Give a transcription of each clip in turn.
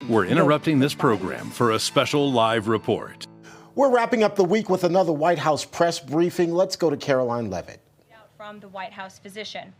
We're interrupting this program for a special live report. We're wrapping up the week with another White House press briefing. Let's go to Karoline Leavitt. From the White House physician.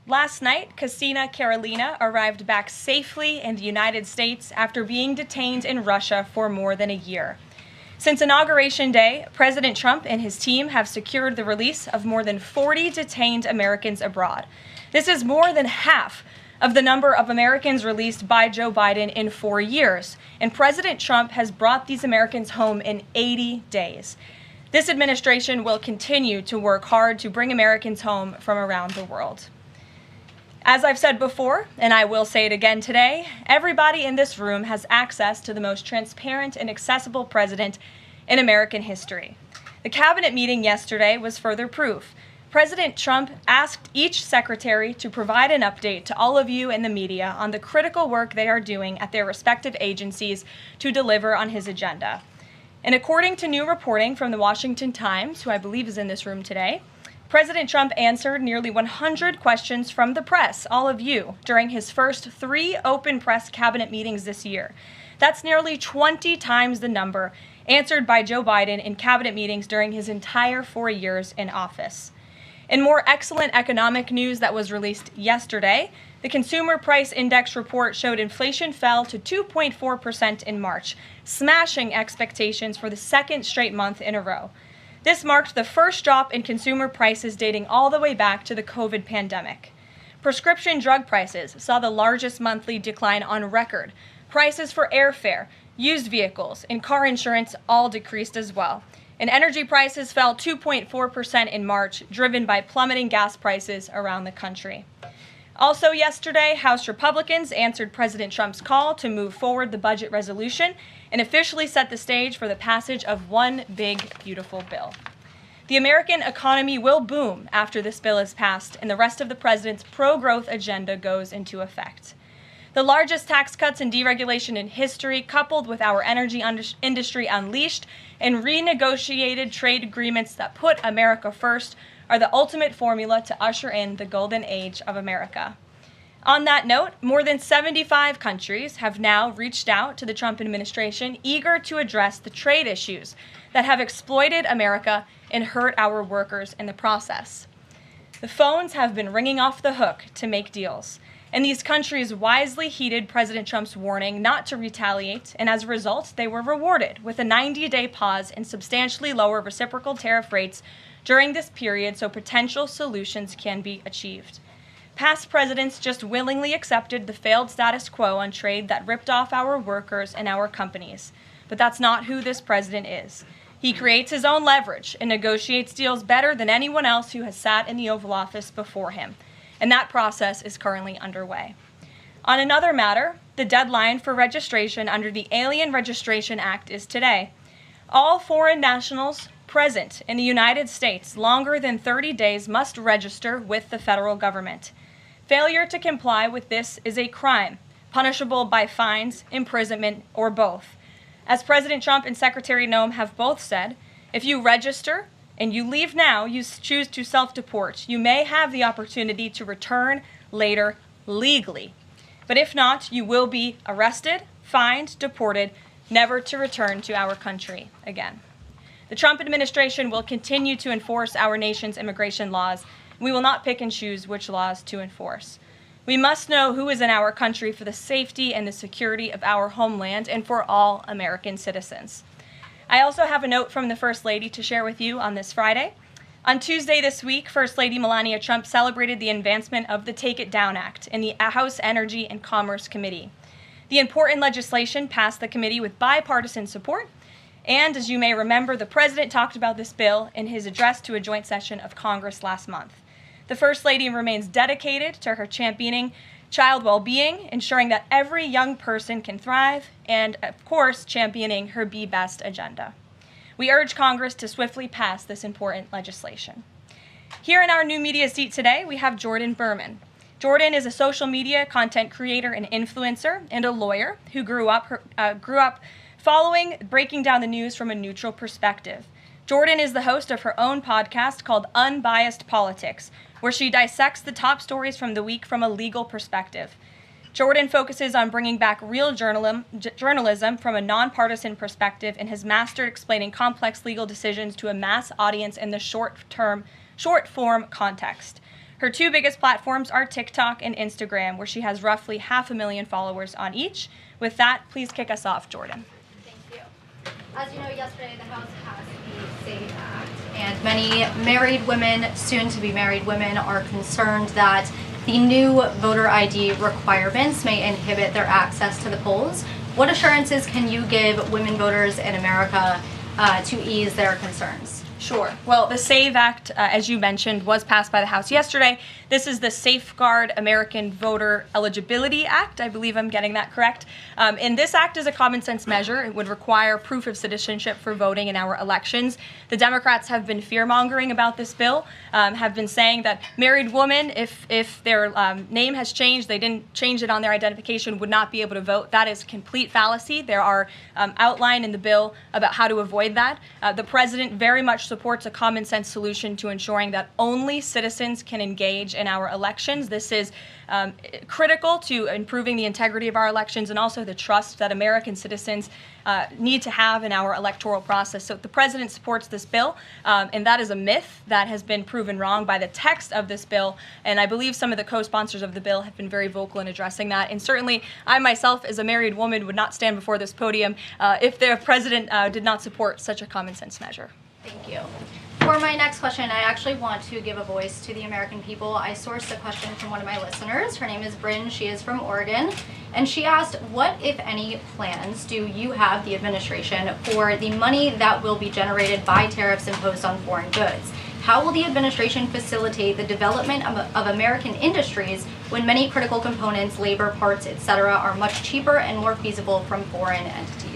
Last night, Karoline arrived back safely in the United States after being detained in Russia for more than a year. Since Inauguration Day, President Trump and his team have secured the release of more than 40 detained Americans abroad. This is more than half of the number of Americans released by Joe Biden in 4 years, and President Trump has brought these Americans home in 80 days. This administration will continue to work hard to bring Americans home from around the world. As I've said before, and I will say it again today, everybody in this room has access to the most transparent and accessible president in American history. The cabinet meeting yesterday was further proof. President Trump asked each secretary to provide an update to all of you in the media on the critical work they are doing at their respective agencies to deliver on his agenda. And according to new reporting from the Washington Times, who I believe is in this room today, President Trump answered nearly 100 questions from the press, all of you, during his first 3 open press cabinet meetings this year. That's nearly 20 times the number answered by Joe Biden in cabinet meetings during his entire 4 years in office. In more excellent economic news that was released yesterday, the Consumer Price Index report showed inflation fell to 2.4% in March, smashing expectations for the second straight month in a row. This marked the first drop in consumer prices dating all the way back to the COVID pandemic. Prescription drug prices saw the largest monthly decline on record. Prices for airfare, used vehicles, and car insurance all decreased as well. And energy prices fell 2.4% in March, driven by plummeting gas prices around the country. Also yesterday, House Republicans answered President Trump's call to move forward the budget resolution and officially set the stage for the passage of one big, beautiful bill. The American economy will boom after this bill is passed and the rest of the president's pro-growth agenda goes into effect. The largest tax cuts and deregulation in history, coupled with our energy industry unleashed and renegotiated trade agreements that put America first, are the ultimate formula to usher in the golden age of America. On that note, more than 75 countries have now reached out to the Trump administration, eager to address the trade issues that have exploited America and hurt our workers in the process. The phones have been ringing off the hook to make deals. And these countries wisely heeded President Trump's warning not to retaliate, and as a result, they were rewarded with a 90-day pause and substantially lower reciprocal tariff rates during this period so potential solutions can be achieved. Past presidents just willingly accepted the failed status quo on trade that ripped off our workers and our companies. But that's not who this president is. He creates his own leverage and negotiates deals better than anyone else who has sat in the Oval Office before him. And that process is currently underway. On another matter, the deadline for registration under the Alien Registration Act is today. All foreign nationals present in the United States longer than 30 days must register with the federal government. Failure to comply with this is a crime, punishable by fines, imprisonment, or both. As President Trump and Secretary Noem have both said, if you register and you leave now, you choose to self-deport, you may have the opportunity to return later legally. But if not, you will be arrested, fined, deported, never to return to our country again. The Trump administration will continue to enforce our nation's immigration laws. We will not pick and choose which laws to enforce. We must know who is in our country for the safety and the security of our homeland and for all American citizens. I also have a note from the First Lady to share with you on this Friday. On Tuesday this week, First Lady Melania Trump celebrated the advancement of the Take It Down Act in the House Energy and Commerce Committee. The important legislation passed the committee with bipartisan support, and as you may remember, the President talked about this bill in his address to a joint session of Congress last month. The First Lady remains dedicated to her championing child well-being, ensuring that every young person can thrive, and, of course, championing her Be Best agenda. We urge Congress to swiftly pass this important legislation. Here in our new media seat today, we have Jordan Berman. Jordan is a social media content creator and influencer and a lawyer who grew up breaking down the news from a neutral perspective. Jordan is the host of her own podcast called Unbiased Politics, where she dissects the top stories from the week from a legal perspective. Jordan focuses on bringing back real journalism from a nonpartisan perspective and has mastered explaining complex legal decisions to a mass audience in the short-form context. Her two biggest platforms are TikTok and Instagram, where she has roughly 500,000 followers on each. With that, please kick us off, Jordan. Thank you. As you know, yesterday the House passed the SAVE Act, and many married women, soon-to-be married women, are concerned that the new voter ID requirements may inhibit their access to the polls. What assurances can you give women voters in America to ease their concerns? Sure. Well, the SAVE Act, as you mentioned, was passed by the House yesterday. This is the Safeguard American Voter Eligibility Act. I believe I'm getting that correct. And this act is a common sense measure. It would require proof of citizenship for voting in our elections. The Democrats have been fear-mongering about this bill, have been saying that married women, if their name has changed, they didn't change it on their identification, would not be able to vote. That is complete fallacy. There are outlined in the bill about how to avoid that. The president very much supports a common sense solution to ensuring that only citizens can engage in our elections. This is critical to improving the integrity of our elections and also the trust that American citizens need to have in our electoral process. So the president supports this bill, and that is a myth that has been proven wrong by the text of this bill. And I believe some of the co-sponsors of the bill have been very vocal in addressing that. And certainly I myself, as a married woman, would not stand before this podium if the president did not support such a common sense measure. Thank you. For my next question, I actually want to give a voice to the American people. I sourced a question from one of my listeners. Her name is Bryn. She is from Oregon. And she asked, what, if any, plans do you have, the administration, for the money that will be generated by tariffs imposed on foreign goods? How will the administration facilitate the development of American industries when many critical components, labor, parts, etc., are much cheaper and more feasible from foreign entities?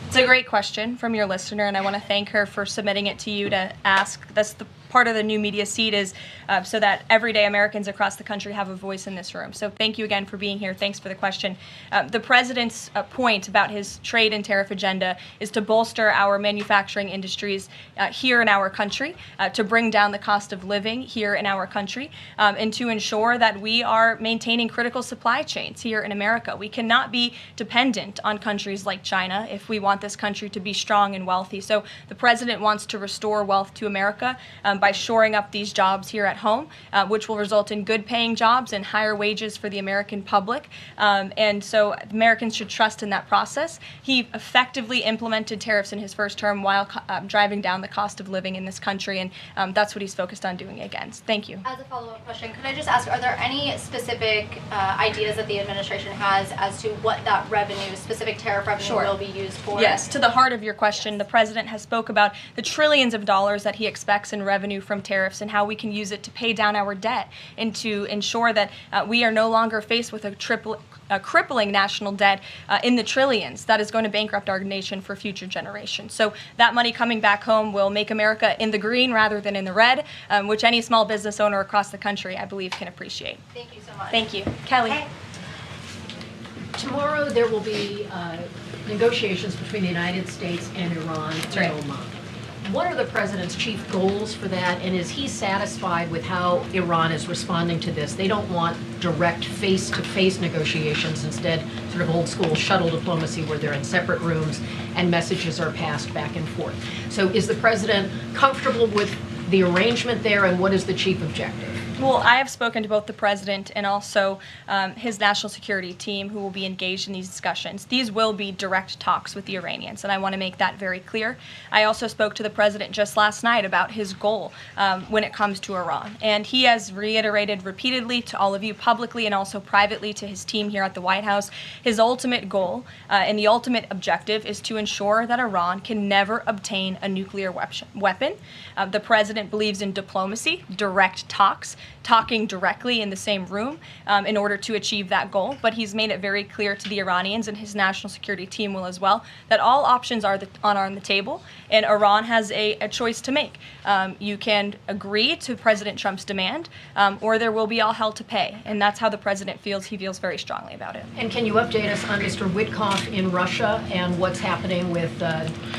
It's a great question from your listener, and I want to thank her for submitting it to you to ask. That's the part of the new media seat, is so that everyday Americans across the country have a voice in this room. So thank you again for being here. Thanks for the question. The president's point about his trade and tariff agenda is to bolster our manufacturing industries here in our country, to bring down the cost of living here in our country, and to ensure that we are maintaining critical supply chains here in America. We cannot be dependent on countries like China if we want this country to be strong and wealthy. So the president wants to restore wealth to America by shoring up these jobs here at home, which will result in good paying jobs and higher wages for the American public. And so Americans should trust in that process. He effectively implemented tariffs in his first term while driving down the cost of living in this country, and that's what he's focused on doing again. Thank you. As a follow-up question, could I just ask, are there any specific ideas that the administration has as to what that revenue, specific tariff revenue, will be used for? Yes, to the heart of your question, the president has spoke about the trillions of dollars that he expects in revenue from tariffs and how we can use it to pay down our debt and to ensure that we are no longer faced with a crippling national debt in the trillions that is going to bankrupt our nation for future generations. So that money coming back home will make America in the green rather than in the red, which any small business owner across the country, I believe, can appreciate. Thank you so much. Thank you. Kelly. Hey. Tomorrow there will be negotiations between the United States and Iran in Oman. What are the president's chief goals for that, and is he satisfied with how Iran is responding to this? They don't want direct face-to-face negotiations, instead sort of old-school shuttle diplomacy where they're in separate rooms and messages are passed back and forth. So is the president comfortable with the arrangement there, and what is the chief objective? Well, I have spoken to both the president and also his national security team who will be engaged in these discussions. These will be direct talks with the Iranians, and I want to make that very clear. I also spoke to the president just last night about his goal when it comes to Iran, and he has reiterated repeatedly to all of you publicly and also privately to his team here at the White House, his ultimate goal and the ultimate objective is to ensure that Iran can never obtain a nuclear weapon. The president believes in diplomacy, direct talks, talking directly in the same room in order to achieve that goal. But he's made it very clear to the Iranians, and his national security team will as well, that all options are on the table, and Iran has a choice to make. You can agree to President Trump's demand, or there will be all hell to pay. And that's how the president feels. He feels very strongly about it. And can you update us on Mr. Witkoff in Russia and what's happening with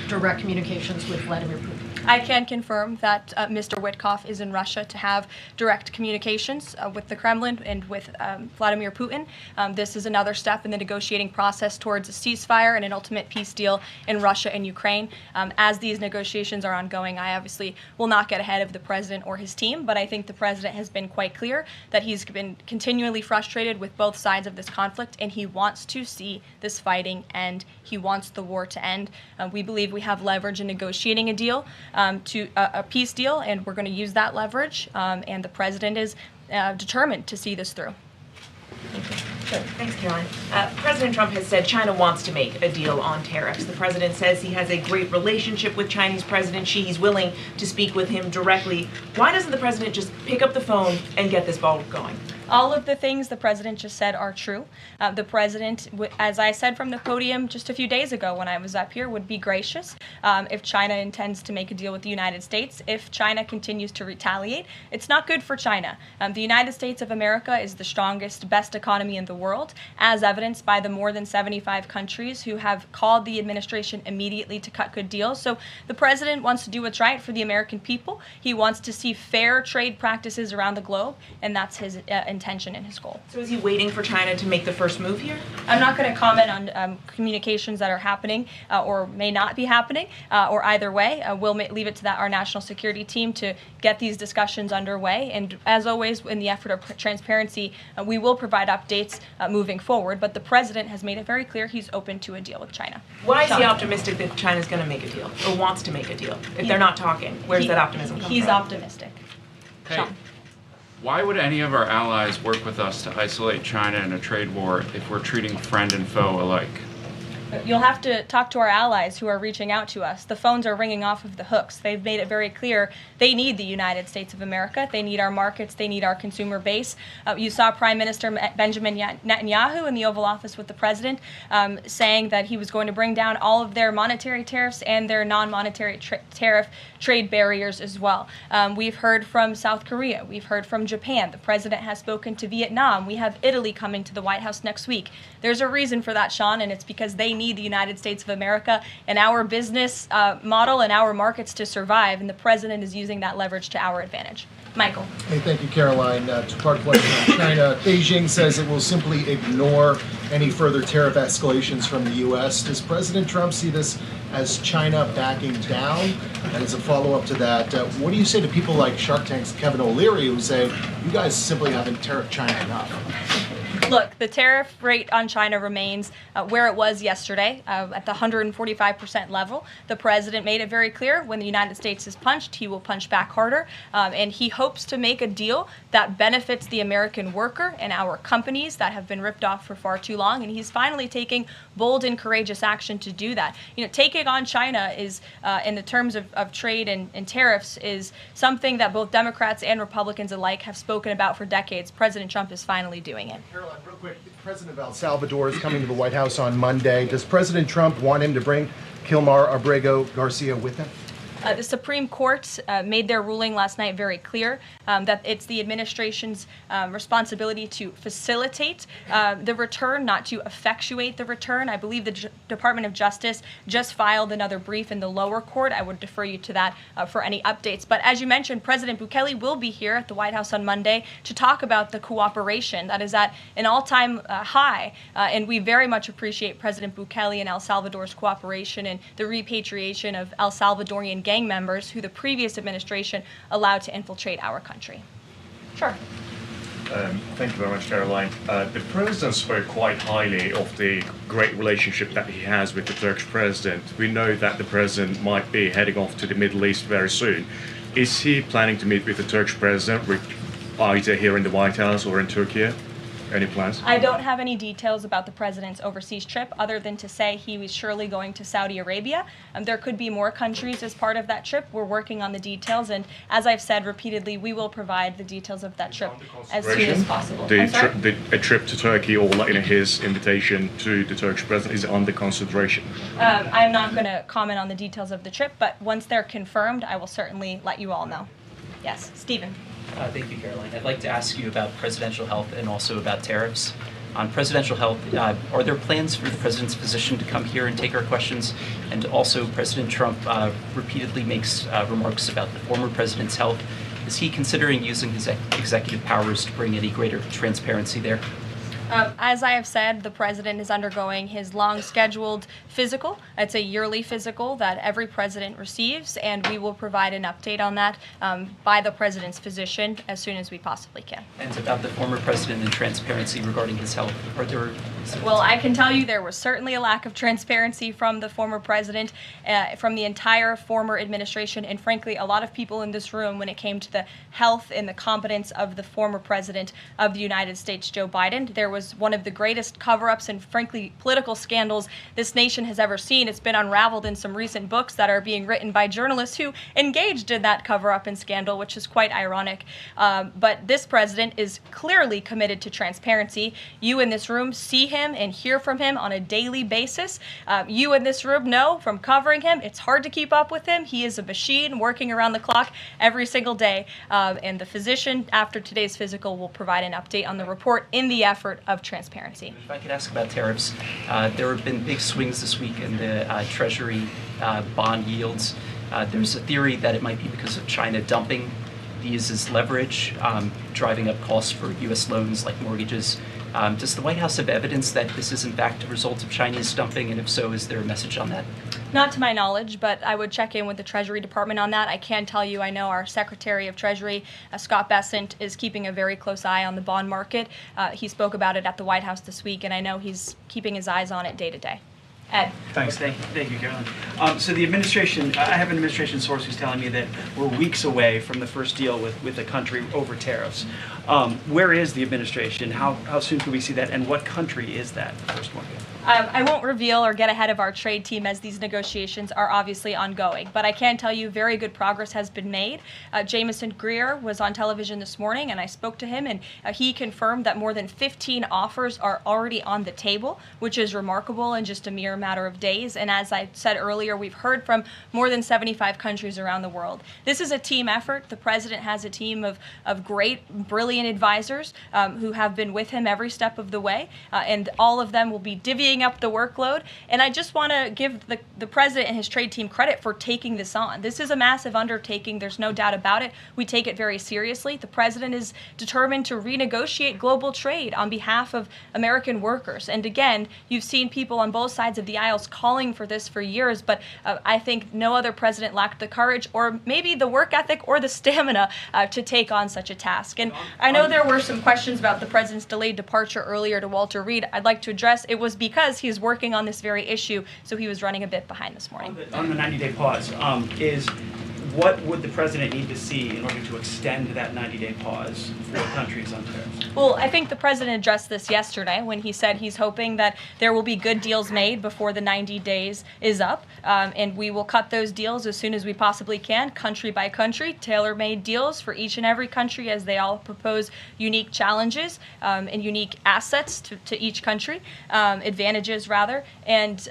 direct communications with Vladimir Putin? I can confirm that Mr. Witkoff is in Russia to have direct communications with the Kremlin and with Vladimir Putin. This is another step in the negotiating process towards a ceasefire and an ultimate peace deal in Russia and Ukraine. As these negotiations are ongoing, I obviously will not get ahead of the president or his team, but I think the president has been quite clear that he's been continually frustrated with both sides of this conflict, and he wants to see this fighting end. He wants the war to end. We believe we have leverage in negotiating a deal, to a peace deal, and we're going to use that leverage, and the president is determined to see this through. Sure. Thanks, Caroline. President Trump has said China wants to make a deal on tariffs. The president says he has a great relationship with Chinese President Xi. He's willing to speak with him directly. Why doesn't the president just pick up the phone and get this ball going? All of the things the president just said are true. The president, as I said from the podium just a few days ago when I was up here, would be gracious if China intends to make a deal with the United States. If China continues to retaliate, it's not good for China. The United States of America is the strongest, best economy in the world, as evidenced by the more than 75 countries who have called the administration immediately to cut good deals. So the president wants to do what's right for the American people. He wants to see fair trade practices around the globe, and that's his intention and his goal. So is he waiting for China to make the first move here? I'm not going to comment on communications that are happening or may not be happening, or either way. We'll leave it to our national security team to get these discussions underway. And as always, in the effort of transparency, we will provide updates moving forward. But the president has made it very clear he's open to a deal with China. Why is he optimistic that China's going to make a deal or wants to make a deal? If they're not talking, where's that optimism come from? He's optimistic. Hey, Sean. why would any of our allies work with us to isolate China in a trade war if we're treating friend and foe alike? You'll have to talk to our allies who are reaching out to us. The phones are ringing off of the hooks. They've made it very clear they need the United States of America. They need our markets. They need our consumer base. You saw Prime Minister Benjamin Netanyahu in the Oval Office with the president saying that he was going to bring down all of their monetary tariffs and their non-monetary tariff trade barriers as well. We've heard from South Korea. We've heard from Japan. The president has spoken to Vietnam. We have Italy coming to the White House next week. There's a reason for that, Sean, and it's because they need the United States of America and our business model and our markets to survive, and the president is using that leverage to our advantage. Michael. Hey, thank you, Caroline. Two-part question on China. Beijing says it will simply ignore any further tariff escalations from the U.S. Does President Trump see this as China backing down? And as a follow-up to that, what do you say to people like Shark Tank's Kevin O'Leary who say, you guys simply haven't tariffed China enough? Look, the tariff rate on China remains where it was yesterday, at the 145% level. The president made it very clear when the United States is punched, he will punch back harder. And he hopes to make a deal that benefits the American worker and our companies that have been ripped off for far too long. And he's finally taking bold and courageous action to do that. You know, taking on China is, in the terms of trade and tariffs, is something that both Democrats and Republicans alike have spoken about for decades. President Trump is finally doing it. Caroline, real quick, the president of El Salvador is coming to the White House on Monday. Does President Trump want him to bring Kilmar Abrego Garcia with him? The Supreme Court made their ruling last night very clear that it's the administration's responsibility to facilitate the return, not to effectuate the return. I believe the Department of Justice just filed another brief in the lower court. I would defer you to that for any updates. But as you mentioned, President Bukele will be here at the White House on Monday to talk about the cooperation that is at an all-time high. And we very much appreciate President Bukele and El Salvador's cooperation and the repatriation of El Salvadorian gang members who the previous administration allowed to infiltrate our country. Sure. Thank you very much, Caroline. The president spoke quite highly of the great relationship that he has with the Turkish president. We know that the president might be heading off to the Middle East very soon. Is he planning to meet with the Turkish president, either here in the White House or in Turkey? Any plans? I don't have any details about the president's overseas trip other than to say he was surely going to Saudi Arabia. There could be more countries as part of that trip. We're working on the details, and as I've said repeatedly, we will provide the details of that trip as soon as possible. A trip to Turkey or his invitation to the Turkish president is under consideration? I'm not going to comment on the details of the trip, but once they're confirmed, I will certainly let you all know. Yes, Stephen. Thank you, Caroline. I'd like to ask you about presidential health and also about tariffs. On presidential health, are there plans for the president's physician to come here and take our questions? And also, President Trump repeatedly makes remarks about the former president's health. Is he considering using his executive powers to bring any greater transparency there? As I have said, the president is undergoing his long-scheduled physical. It's a yearly physical that every president receives, and we will provide an update on that by the president's physician as soon as we possibly can. And about the former president and transparency regarding his health, are there... Well, I can tell you there was certainly a lack of transparency from the former president, from the entire former administration, and frankly, a lot of people in this room when it came to the health and the competence of the former president of the United States, Joe Biden. There was one of the greatest cover-ups and frankly political scandals this nation has ever seen. It's been unraveled in some recent books that are being written by journalists who engaged in that cover-up and scandal, which is quite ironic. But this president is clearly committed to transparency. You in this room see him and hear from him on a daily basis. You in this room know from covering him, it's hard to keep up with him. He is a machine working around the clock every single day. And the physician, after today's physical, will provide an update on the report in the effort of transparency. If I could ask about tariffs, there have been big swings this week in the Treasury bond yields. There's a theory that it might be because of China dumping these as leverage, driving up costs for U.S. loans like mortgages. Does the White House have evidence that this is in fact a result of Chinese dumping, and if so, is there a message on that? Not to my knowledge, but I would check in with the Treasury Department on that. I can tell you I know our Secretary of Treasury, Scott Bessent, is keeping a very close eye on the bond market. He spoke about it at the White House this week, and I know he's keeping his eyes on it day to day. Ed. Thanks. Thank you, Karoline. So the administration, I have an administration source who's telling me that we're weeks away from the first deal with the country over tariffs. Where is the administration? How soon can we see that? And what country is that first one? I won't reveal or get ahead of our trade team as these negotiations are obviously ongoing, but I can tell you very good progress has been made. Jameson Greer was on television this morning and I spoke to him, and he confirmed that more than 15 offers are already on the table, which is remarkable in just a mere matter of days. And as I said earlier, we've heard from more than 75 countries around the world. This is a team effort. The president has a team of great, brilliant advisors who have been with him every step of the way, and all of them will be divvying up the workload. And I just want to give the president and his trade team credit for taking this on. This is a massive undertaking. There's no doubt about it. We take it very seriously. The president is determined to renegotiate global trade on behalf of American workers. And again, you've seen people on both sides of the aisles calling for this for years, but I think no other president lacked the courage or maybe the work ethic or the stamina to take on such a task. And I know there were some questions about the president's delayed departure earlier to Walter Reed. I'd like to address it was because he's working on this very issue, so he was running a bit behind this morning. On the 90-day pause, what would the president need to see in order to extend that 90-day pause for countries on tariffs? Well, I think the president addressed this yesterday when he said he's hoping that there will be good deals made before the 90 days is up, and we will cut those deals as soon as we possibly can, country by country, tailor-made deals for each and every country as they all propose unique challenges and unique assets to each country, advantages rather, and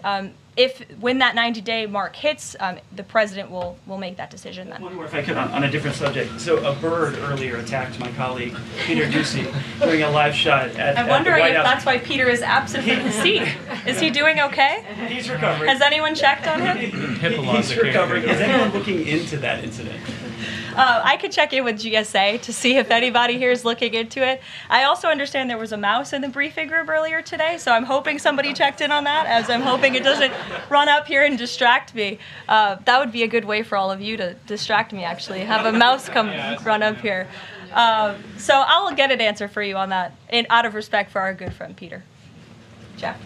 when that 90-day mark hits, the president will make that decision then. One more, if I could, on a different subject. So a bird earlier attacked my colleague, Peter Doocy, doing a live shot at I'm wondering the White if House. that's why Peter is absent from his seat. Is he doing okay? He's recovering. Has anyone checked on him? He's recovering. Is anyone looking into that incident? I could check in with GSA to see if anybody here is looking into it. I also understand there was a mouse in the briefing room earlier today, so I'm hoping somebody checked in on that, as I'm hoping it doesn't run up here and distract me. That would be a good way for all of you to distract me, actually. Have a mouse come run up here. So I'll get an answer for you on that, out of respect for our good friend Peter. Jeff?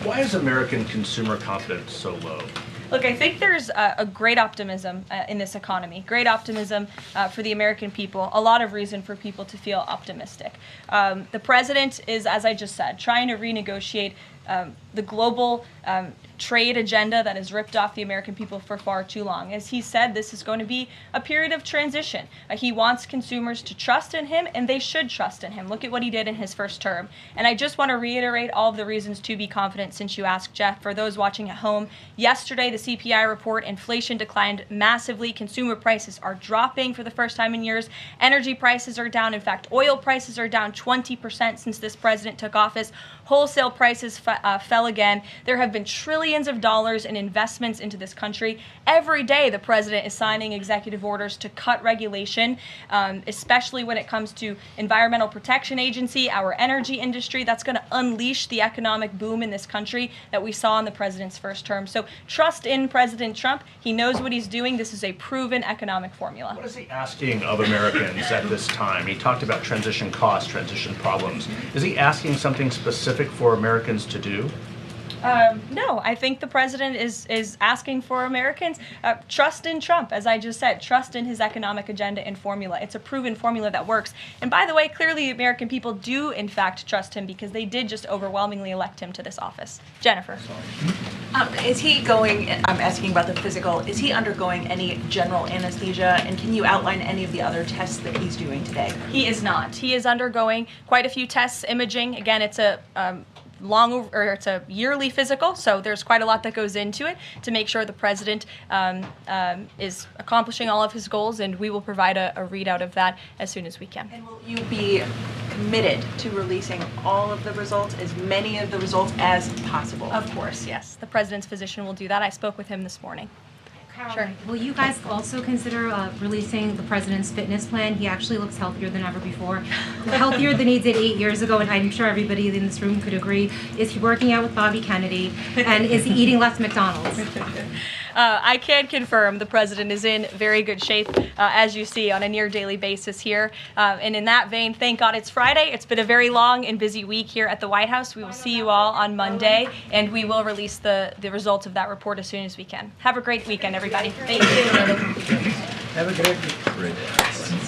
Why is American consumer confidence so low? Look, I think there's a great optimism in this economy, great optimism for the American people, a lot of reason for people to feel optimistic. The president is, as I just said, trying to renegotiate the global trade agenda that has ripped off the American people for far too long. As he said, this is going to be a period of transition. He wants consumers to trust in him, and they should trust in him. Look at what he did in his first term. And I just want to reiterate all of the reasons to be confident since you asked, Jeff. For those watching at home, yesterday the CPI report, inflation declined massively. Consumer prices are dropping for the first time in years. Energy prices are down. In fact, oil prices are down 20% since this president took office. Wholesale prices fell again. There have been trillions of dollars in investments into this country. Every day the president is signing executive orders to cut regulation, especially when it comes to Environmental Protection Agency, our energy industry. That's going to unleash the economic boom in this country that we saw in the president's first term. So trust in President Trump. He knows what he's doing. This is a proven economic formula. What is he asking of Americans at this time? He talked about transition costs, transition problems. Is he asking something specific for Americans to do? No, I think the president is asking for Americans trust in Trump, as I just said, trust in his economic agenda and formula. It's a proven formula that works. And by the way, clearly the American people do in fact trust him because they did just overwhelmingly elect him to this office. Jennifer. Is he going, I'm asking about the physical, is he undergoing any general anesthesia, and can you outline any of the other tests that he's doing today? He is not. He is undergoing quite a few tests, imaging. Again, it's a it's a yearly physical, so there's quite a lot that goes into it to make sure the president is accomplishing all of his goals, and we will provide a readout of that as soon as we can. And will you be committed to releasing all of the results, as many of the results as possible? Of course, yes. The president's physician will do that. I spoke with him this morning. Karoline, Sure. will you guys also consider releasing the president's fitness plan? He actually looks healthier than ever before. Healthier than he did 8 years ago, and I'm sure everybody in this room could agree. Is he working out with Bobby Kennedy? And is he eating less McDonald's? I can confirm the president is in very good shape, as you see, on a near daily basis here. And in that vein, thank God it's Friday. It's been a very long and busy week here at the White House. We will see you all on Monday, and we will release the results of that report as soon as we can. Have a great weekend, everybody. Thank you. Have a great week.